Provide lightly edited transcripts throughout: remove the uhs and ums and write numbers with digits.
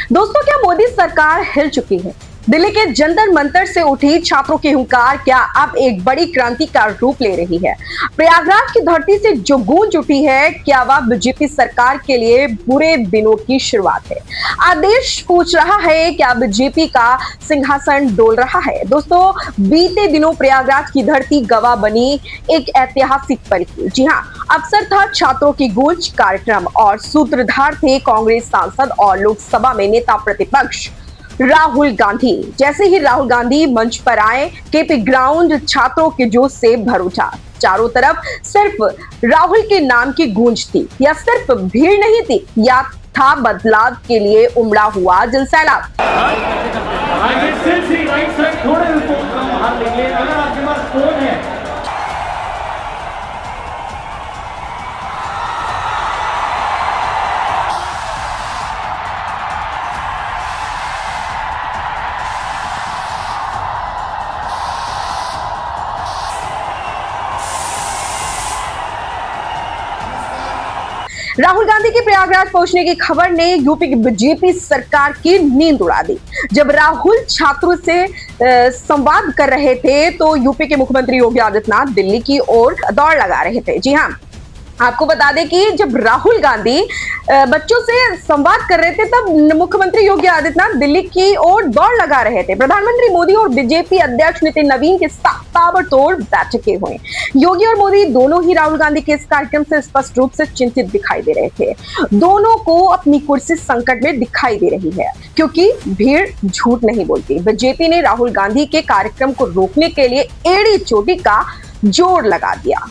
दोस्तों, क्या मोदी सरकार हिल चुकी है? दिल्ली के जंतर मंतर से उठी छात्रों की हुंकार क्या अब एक बड़ी क्रांति का रूप ले रही है? प्रयागराज की धरती से जो गूंज उठी है, क्या वह बीजेपी सरकार के लिए बुरे दिनों की शुरुआत है? आदेश पूछ रहा है, क्या बीजेपी का सिंहासन डोल रहा है? दोस्तों, बीते दिनों प्रयागराज की धरती गवाह बनी एक ऐतिहासिक पल की। जी हाँ, अवसर था छात्रों की गूंज कार्यक्रम और सूत्रधार थे कांग्रेस सांसद और लोकसभा में नेता प्रतिपक्ष राहुल गांधी। जैसे ही राहुल गांधी मंच पर आए, केपी ग्राउंड छात्रों के जोश से भर उठा। चारों तरफ सिर्फ राहुल के नाम की गूंज थी। या सिर्फ भीड़ नहीं थी, या था बदलाव के लिए उमड़ा हुआ जनसैलाब। राहुल गांधी के प्रयागराज पहुंचने की खबर ने यूपी की बीजेपी सरकार की नींद उड़ा दी। जब राहुल छात्रों से संवाद कर रहे थे तो यूपी के मुख्यमंत्री योगी आदित्यनाथ दिल्ली की ओर दौड़ लगा रहे थे। जी हाँ, आपको बता दें कि जब राहुल गांधी बच्चों से संवाद कर रहे थे, तब मुख्यमंत्री योगी आदित्यनाथ दिल्ली की ओर दौड़ लगा रहे थे। प्रधानमंत्री मोदी और बीजेपी अध्यक्ष नितिन नवीन के साथ ताबड़तोड़ बैठकें हुई। योगी और मोदी दोनों ही राहुल गांधी के इस कार्यक्रम से स्पष्ट रूप से चिंतित दिखाई दे रहे थे। दोनों को अपनी कुर्सी संकट में दिखाई दे रही है, क्योंकि भीड़ झूठ नहीं बोलती। बीजेपी ने राहुल गांधी के कार्यक्रम को रोकने के लिए एड़ी चोटी का जोर लगा दिया।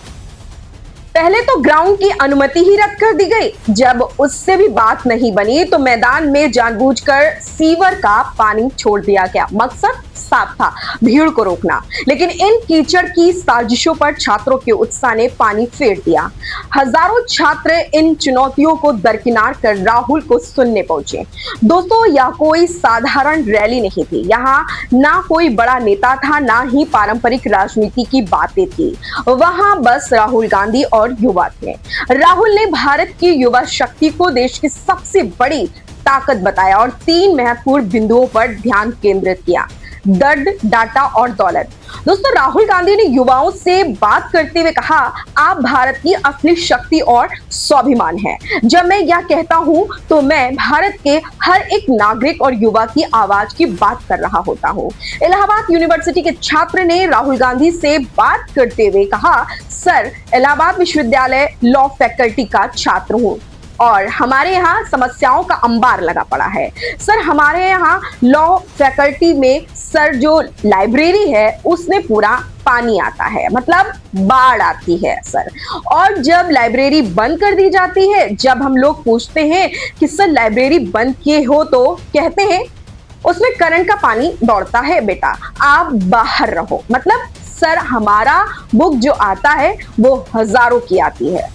पहले तो ग्राउंड की अनुमति ही रद्द कर दी गई। जब उससे भी बात नहीं बनी तो मैदान में जानबूझकर सीवर का पानी छोड़ दिया गया। मकसद साफ था, भीड़ को रोकना। लेकिन इन कीचड़ की साजिशों पर छात्रों के उत्साह ने पानी फेर दिया। हजारों छात्र इन चुनौतियों को दरकिनार कर राहुल को सुनने पहुंचे। दोस्तों, यह कोई साधारण रैली नहीं थी। यहाँ ना कोई बड़ा नेता था, ना ही पारंपरिक राजनीति की बातें थी। वहां बस राहुल गांधी और युवा थे। राहुल ने भारत की युवा शक्ति को देश की सबसे बड़ी ताकत बताया और 3 महत्वपूर्ण बिंदुओं पर ध्यान केंद्रित किया: दर्द, डाटा और दौलत। दोस्तों, राहुल गांधी ने युवाओं से बात करते हुए कहा, आप भारत की असली शक्ति और स्वाभिमान हैं। जब मैं यह कहता हूं तो मैं भारत के हर एक नागरिक और युवा की आवाज की बात कर रहा होता हूं। इलाहाबाद यूनिवर्सिटी के छात्र ने राहुल गांधी से बात करते हुए कहा, सर, इलाहाबाद विश्वविद्यालय लॉ फैकल्टी का छात्र हूं और हमारे यहाँ समस्याओं का अंबार लगा पड़ा है। सर, हमारे यहाँ लॉ फैकल्टी में सर जो लाइब्रेरी है उसमें पूरा पानी आता है, मतलब बाढ़ आती है सर। और जब लाइब्रेरी बंद कर दी जाती है, जब हम लोग पूछते हैं कि सर लाइब्रेरी बंद किए हो, तो कहते हैं उसमें करंट का पानी दौड़ता है, बेटा आप बाहर रहो। मतलब सर, हमारा बुक जो आता है वो हजारों की आती है।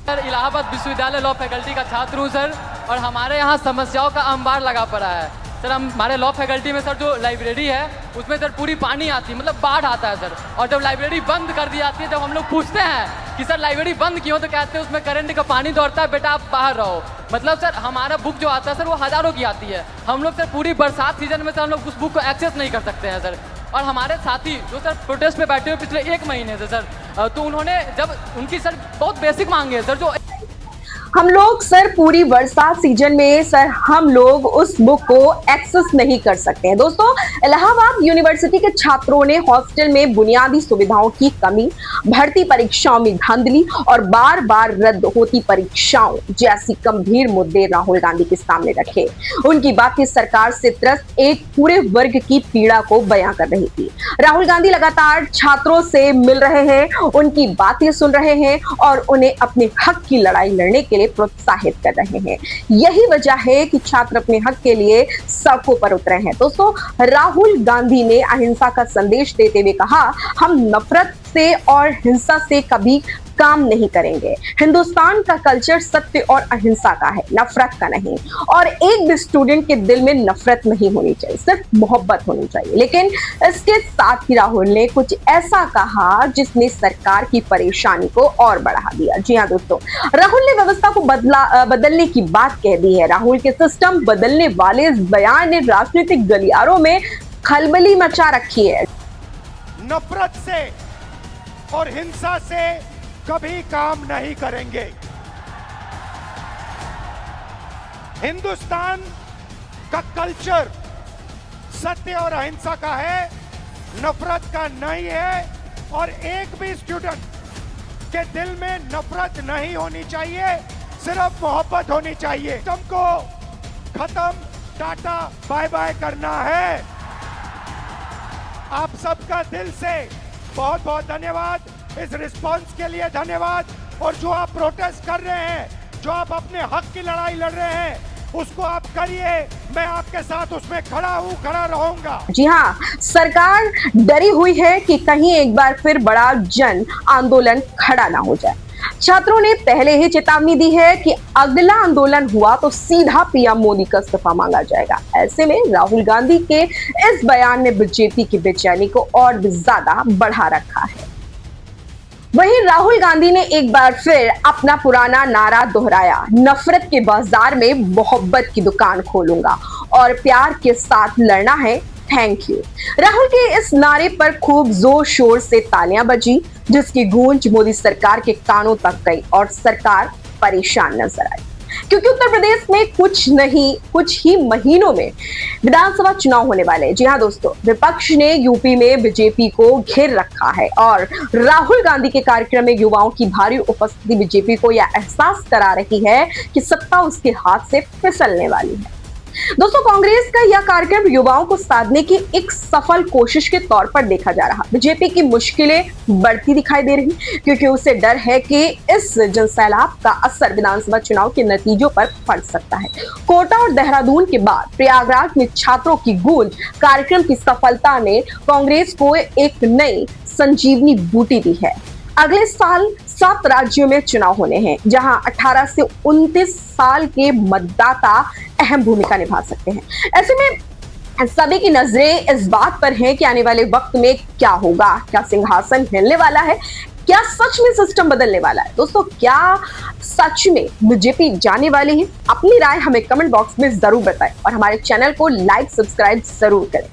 सर, इलाहाबाद विश्वविद्यालय लॉ फैकल्टी का छात्र हूँ सर, और हमारे यहाँ समस्याओं का अंबार लगा पड़ा है सर। हमारे लॉ फैकल्टी में सर जो लाइब्रेरी है उसमें सर पूरी पानी आती है, मतलब बाढ़ आता है सर। और जब लाइब्रेरी बंद कर दी जाती है, जब हम लोग पूछते हैं कि सर लाइब्रेरी बंद क्यों, तो कहते हैं उसमें करंट का पानी दौड़ता है, बेटा आप बाहर रहो। मतलब सर, हमारा बुक जो आता है सर वो हज़ारों की आती है। हम लोग सर पूरी बरसात सीजन में सर हम लोग उस बुक को एक्सेस नहीं कर सकते हैं सर। और हमारे साथी जो सर प्रोटेस्ट में बैठे हुए पिछले 1 महीने से सर, तो उन्होंने जब उनकी सर बहुत बेसिक मांगे है सर, जो हम लोग सर पूरी बरसात सीजन में सर हम लोग उस बुक को एक्सेस नहीं कर सकते हैं। दोस्तों, इलाहाबाद यूनिवर्सिटी के छात्रों ने हॉस्टल में बुनियादी सुविधाओं की कमी, भर्ती परीक्षाओं में धांधली और बार बार रद्द होती परीक्षाओं जैसी गंभीर मुद्दे राहुल गांधी के सामने रखे। उनकी बातें सरकार से त्रस्त एक पूरे वर्ग की पीड़ा को बयां कर रही थी। राहुल गांधी लगातार छात्रों से मिल रहे हैं, उनकी बातें सुन रहे हैं और उन्हें अपने हक की लड़ाई लड़ने के लिए प्रोत्साहित कर रहे हैं। यही वजह है कि छात्र अपने हक के लिए सड़कों पर उतरे हैं। दोस्तों, राहुल गांधी ने अहिंसा का संदेश देते हुए कहा, हम नफरत से और हिंसा से कभी काम नहीं करेंगे। हिंदुस्तान का कल्चर सत्य और अहिंसा का है, नफरत का नहीं। और एक भी स्टूडेंट के दिल में नफरत नहीं होनी चाहिए, सिर्फ मोहब्बत होनी चाहिए। लेकिन इसके साथ ही राहुल ने कुछ ऐसा कहा जिसने सरकार की परेशानी को और बढ़ा दिया। जी हाँ दोस्तों, राहुल ने व्यवस्था को बदलने की बात कह दी है। राहुल के सिस्टम बदलने वाले इस बयान ने राजनीतिक गलियारों में खलबली मचा रखी है। नफरत से और हिंसा से कभी काम नहीं करेंगे। हिंदुस्तान का कल्चर सत्य और अहिंसा का है, नफरत का नहीं है। और एक भी स्टूडेंट के दिल में नफरत नहीं होनी चाहिए, सिर्फ मोहब्बत होनी चाहिए। तुमको खत्म, टाटा बाय बाय करना है। आप सबका दिल से बहुत बहुत धन्यवाद, इस रिस्पांस के लिए धन्यवाद। और जो आप प्रोटेस्ट कर रहे हैं, जो आप अपने हक की लड़ाई लड़ रहे हैं, उसको आप करिए, मैं आपके साथ उसमें खड़ा हूं, खड़ा रहूंगा। जी हाँ, सरकार डरी हुई है कि कहीं एक बार फिर बड़ा जन आंदोलन खड़ा ना हो जाए। छात्रों ने पहले ही चेतावनी दी है कि अगला आंदोलन हुआ तो सीधा पीएम मोदी का इस्तीफा मांगा जाएगा। ऐसे में राहुल गांधी के इस बयान ने बीजेपी की बेचैनी को और भी ज्यादा बढ़ा रखा है। वहीं राहुल गांधी ने एक बार फिर अपना पुराना नारा दोहराया, नफरत के बाजार में मोहब्बत की दुकान खोलूंगा और प्यार के साथ लड़ना है, थैंक यू। राहुल के इस नारे पर खूब जोर शोर से तालियां बजी, जिसकी गूंज मोदी सरकार के कानों तक गई और सरकार परेशान नजर आई, क्योंकि उत्तर प्रदेश में कुछ ही महीनों में विधानसभा चुनाव होने वाले हैं। जी हाँ दोस्तों, विपक्ष ने यूपी में बीजेपी को घेर रखा है और राहुल गांधी के कार्यक्रम में युवाओं की भारी उपस्थिति बीजेपी को यह एहसास करा रही है कि सत्ता उसके हाथ से फिसलने वाली है। दोस्तों, कांग्रेस का यह कार्यक्रम युवाओं को साधने की एक सफल कोशिश के तौर पर देखा जा रहा। बीजेपी की मुश्किलें बढ़ती दिखाई दे रही, क्योंकि उसे डर है कि इस जनसैलाब का असर विधानसभा चुनाव के नतीजों पर पड़ सकता है। कोटा और देहरादून के बाद प्रयागराज में छात्रों की गूंज कार्यक्रम की सफलता ने कांग्रेस को एक नई संजीवनी बूटी दी है। अगले साल 7 राज्यों में चुनाव होने हैं, जहां 18 से 29 साल के मतदाता अहम भूमिका निभा सकते हैं। ऐसे में सभी की नजरें इस बात पर हैं कि आने वाले वक्त में क्या होगा, क्या सिंहासन हिलने वाला है, क्या सच में सिस्टम बदलने वाला है। दोस्तों, क्या सच में बीजेपी जाने वाली है? अपनी राय हमें कमेंट बॉक्स में जरूर बताएं और हमारे चैनल को लाइक सब्सक्राइब जरूर करें।